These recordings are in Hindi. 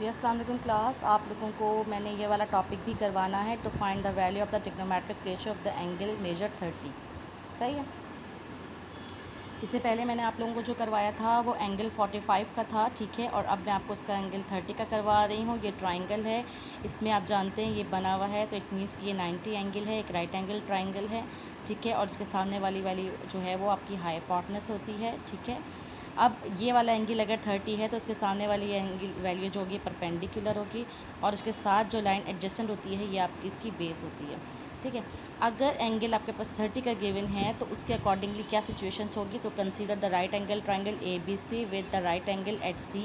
जी अस्सलाम वालेकुम क्लास। आप लोगों को मैंने ये वाला टॉपिक भी करवाना है to find the value of the trigonometric ratio of the angle measure 30। सही है। इससे पहले मैंने आप लोगों को जो करवाया था वो एंगल 45 का था, ठीक है। और अब मैं आपको इसका एंगल 30 का करवा रही हूँ। ये ट्राइंगल है, इसमें आप जानते हैं ये बना हुआ है, तो इट मीन्स कि ये 90 एंगल है, एक राइट एंगल ट्राइंगल है, ठीक है। और इसके सामने वाली जो है वो आपकी हाइपोटेनस होती है, ठीक है। अब ये वाला एंगल अगर 30 है तो इसके सामने वाली एंगल वैल्यू जो होगी परपेंडिकुलर होगी, और इसके साथ जो लाइन एडजेसेंट होती है ये आपकी इसकी बेस होती है, ठीक है। अगर एंगल आपके पास 30 का गिवन है तो उसके अकॉर्डिंगली क्या सिचुएशंस होगी, तो consider the right angle triangle A B C with the right angle at C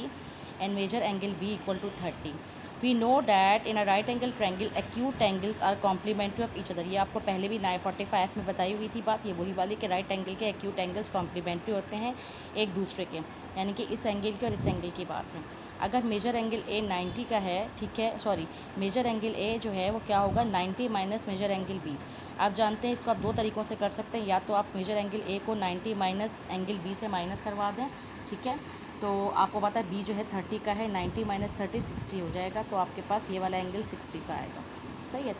and measure angle B equal to 30। We know that in a right angle triangle acute angles are complementary of each other. ये आपको पहले भी 945 में बताई हुई थी बात, ये वही वाली कि राइट एंगल के एक्यूट एंगल्स कॉम्प्लीमेंट्री होते हैं एक दूसरे के, यानी कि इस एंगल की और इस एंगल की बात है। अगर मेजर एंगल ए 90 का है, ठीक है, सॉरी, मेजर एंगल ए जो है वो क्या होगा 90 माइनस मेजर एंगल बी। आप जानते हैं इसको आप दो तरीक़ों से कर सकते हैं, या तो आप मेजर एंगल ए को 90 माइनस एंगल बी से माइनस करवा दें, ठीक है। तो आपको पता है बी जो है 30 का है, 90 माइनस 30 60 हो जाएगा, तो आपके पास ये वाला एंगल 60 का आएगा, सही है।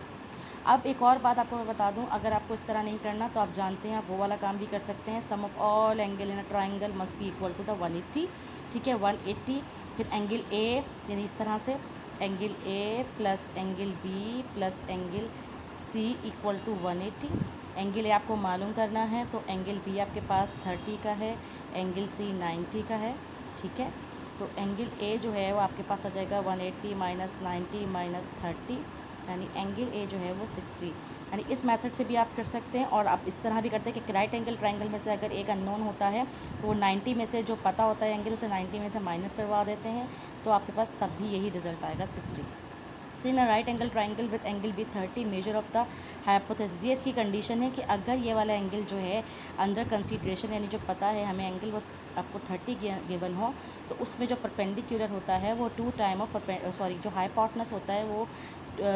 अब एक और बात आपको मैं बता दूं, अगर आपको इस तरह नहीं करना तो आप जानते हैं आप वो वाला काम भी कर सकते हैं, sum of all angle in a triangle must be equal to the 180, ठीक है, 180। फिर एंगल ए यानी इस तरह से angle A plus angle B plus angle C equal to 180। Angle A आपको मालूम करना है, तो एंगल बी आपके पास 30 का है, एंगल सी 90 का है, ठीक है। तो एंगल ए जो है वो आपके पास आ जाएगा 180 माइनस 90 माइनस 30, यानी एंगल ए जो है वो 60। यानी इस मेथड से भी आप कर सकते हैं, और आप इस तरह भी करते हैं कि राइट एंगल ट्राइंगल में से अगर एक अननोन होता है तो वो 90 में से जो पता होता है एंगल उसे 90 में से माइनस करवा देते हैं, तो आपके पास तब भी यही रिजल्ट आएगा 60। C in right angle triangle with angle B 30 measure of the hypothesis. ये इसकी कंडीशन है कि अगर ये वाला एंगल जो है अंडर कंसीडरेशन, यानी जो पता है हमें एंगल वो आपको 30 गिवन हो, तो उसमें जो परपेंडिकुलर होता है वो 2 टाइम ऑफ जो हाइपोटेनस होता है वो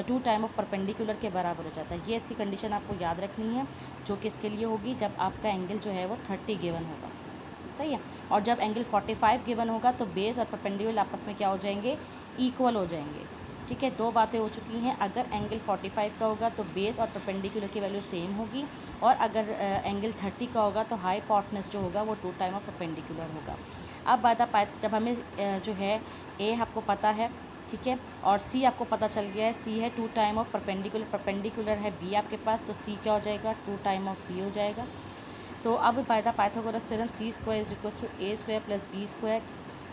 2 टाइम ऑफ परपेंडिकुलर के बराबर हो जाता है। ये इसकी कंडीशन आपको याद रखनी है, जो कि इसके लिए होगी जब आपका एंगल जो है वो 30 गिवन होगा, सही है। और जब एंगल 45 गिवन होगा तो बेस और परपेंडिकुलर आपस में क्या हो जाएंगे, इक्वल हो जाएंगे, ठीक है। दो बातें हो चुकी हैं, अगर एंगल 45 का होगा तो बेस और परपेंडिकुलर की वैल्यू सेम होगी, और अगर एंगल 30 का होगा तो हाइपोटेनस जो होगा वो 2 टाइम ऑफ परपेंडिकुलर होगा। अब बात आप जब हमें जो है ए आपको पता है, ठीक है, और सी आपको पता चल गया है, सी है 2 टाइम ऑफ परपेंडिकुलर, परपेंडिकुलर है बी आपके पास, तो सी क्या हो जाएगा 2 टाइम ऑफ बी हो जाएगा। तो अब Pythagoras theorem C square is equal to A square plus B square.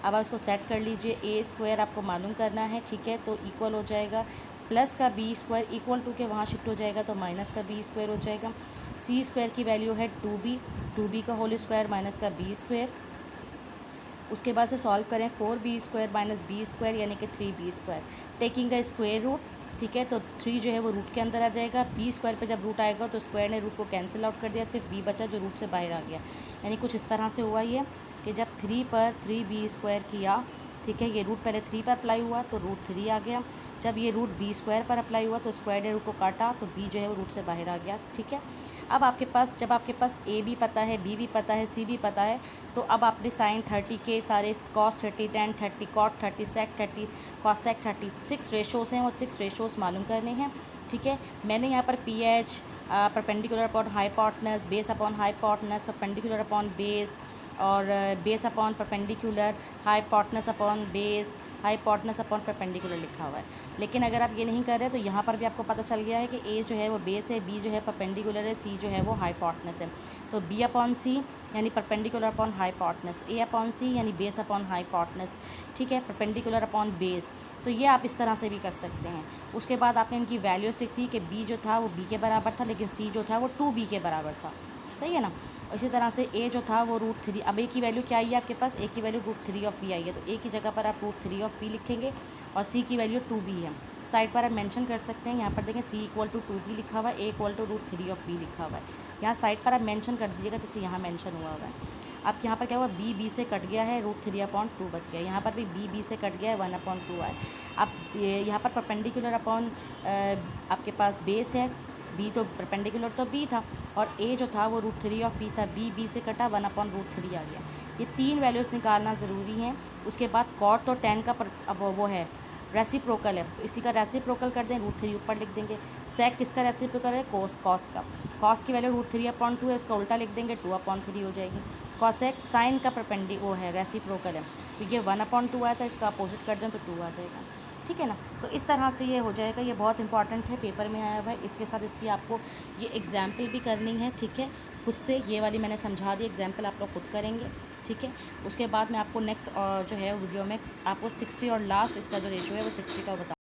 अब आप इसको सेट कर लीजिए, ए स्क्वायर आपको मालूम करना है, ठीक है, तो इक्वल हो जाएगा प्लस का बी स्क्वायर इक्वल टू के वहाँ शिफ्ट हो जाएगा तो माइनस का बी स्क्वायर हो जाएगा। सी स्क्वायर की वैल्यू है 2b का होल स्क्वायर माइनस का बी स्क्वायर। उसके बाद से सॉल्व करें 4b square minus B square यानी कि 3b स्क्वायर, टेकिंग का स्क्वायर रूट, ठीक है। तो 3 जो है वो रूट के अंदर आ जाएगा, बी स्क्वायर पे जब रूट आएगा तो स्क्वायर ने रूट को कैंसिल आउट कर दिया, सिर्फ बी बचा जो रूट से बाहर आ गया। यानी कुछ इस तरह से हुआ ये कि जब 3 पर 3b स्क्वायर किया, ठीक है, ये रूट पहले 3 पर अप्लाई हुआ तो रूट 3 आ गया, जब ये रूट बी स्क्वायर पर अप्लाई हुआ तो स्क्वायर ने रूट को काटा तो बी जो है वो रूट से बाहर आ गया, ठीक है। अब आपके पास जब आपके पास ए भी पता है, बी भी पता है, सी भी पता है, तो अब आपने साइन 30 के सारे कॉस 30 टेन 30 कॉट 30 सेक 30 कॉसेक 30 6 रेशोज़ हैं, वो 6 रेशोज़ मालूम करने हैं, ठीक है। मैंने यहाँ पर P H perpendicular upon hypotenuse, base upon hypotenuse, perpendicular upon base, और base upon perpendicular, hypotenuse upon base, hypotenuse upon perpendicular लिखा हुआ है। लेकिन अगर आप ये नहीं कर रहे तो यहाँ पर भी आपको पता चल गया है कि ए जो है वो बेस है, बी जो है परपेंडिकुलर है, सी जो है वो हाइपोटेनस है। तो बी अपॉन सी यानी परपेंडिकुलर अपॉन हाइपोटेनस, ए अपॉन सी यानी बेस अपॉन हाइपोटेनस, ठीक है, परपेंडिकुलर अपॉन बेस। तो ये आप इस तरह से भी कर सकते हैं। उसके बाद आपने इनकी वैल्यूज़ लिख दी कि बी जो था वो बी के बराबर था, लेकिन सी जो था वो 2b के बराबर था, सही है ना। इसी तरह से ए जो था वो √3, अब ए की वैल्यू क्या आई है आपके पास, ए की वैल्यू √3 ऑफ बी आई है, तो ए की जगह पर आप √3 ऑफ बी लिखेंगे, और सी की वैल्यू 2b है। साइड पर आप मेंशन कर सकते हैं, यहाँ पर देखें सी इक्वल टू 2b लिखा हुआ है, ए इक्वल टू √3 ऑफ बी लिखा हुआ है। यहाँ साइड पर आप मेंशन कर दीजिएगा जैसे यहाँ मेंशन हुआ है। अब यहाँ पर क्या हुआ, बी से कट गया है, √3/2 बच गया, यहाँ पर भी बी से कट गया है, 1/2 है। अब यहाँ पर परपेंडिकुलर अपॉन आपके पास बेस है, बी तो परपेंडिकुलर तो बी था, और ए जो था वो √3 ऑफ बी था, बी से कटा 1/√3 आ गया। ये 3 वैल्यूज़ निकालना ज़रूरी हैं। उसके बाद कॉट तो 10 का अब वो है रेसिप्रोकल है तो इसी का रेसिप्रोकल कर दें, √3 ऊपर लिख देंगे। सेक किसका रेसिप्रोकल है? कॉस का। कॉस की वैल्यू √3/2 है, इसका उल्टा लिख देंगे 2/3 हो जाएगी। कॉसेक साइन का वो है रेसिप्रोकल है तो ये 1/2 आया था, इसका अपोजिट कर दें तो 2 आ जाएगा। ठीक है ना। तो इस तरह से ये हो जाएगा, ये बहुत इंपॉर्टेंट है, पेपर में आया हुआ है। इसके साथ इसकी आपको ये एग्जाम्पल भी करनी है। ठीक है, खुद से ये वाली मैंने समझा दी, एग्जाम्पल आप लोग खुद करेंगे। ठीक है, उसके बाद मैं आपको नेक्स्ट जो है वीडियो में आपको 60 और लास्ट इसका जो रेशियो है वो 60 का बता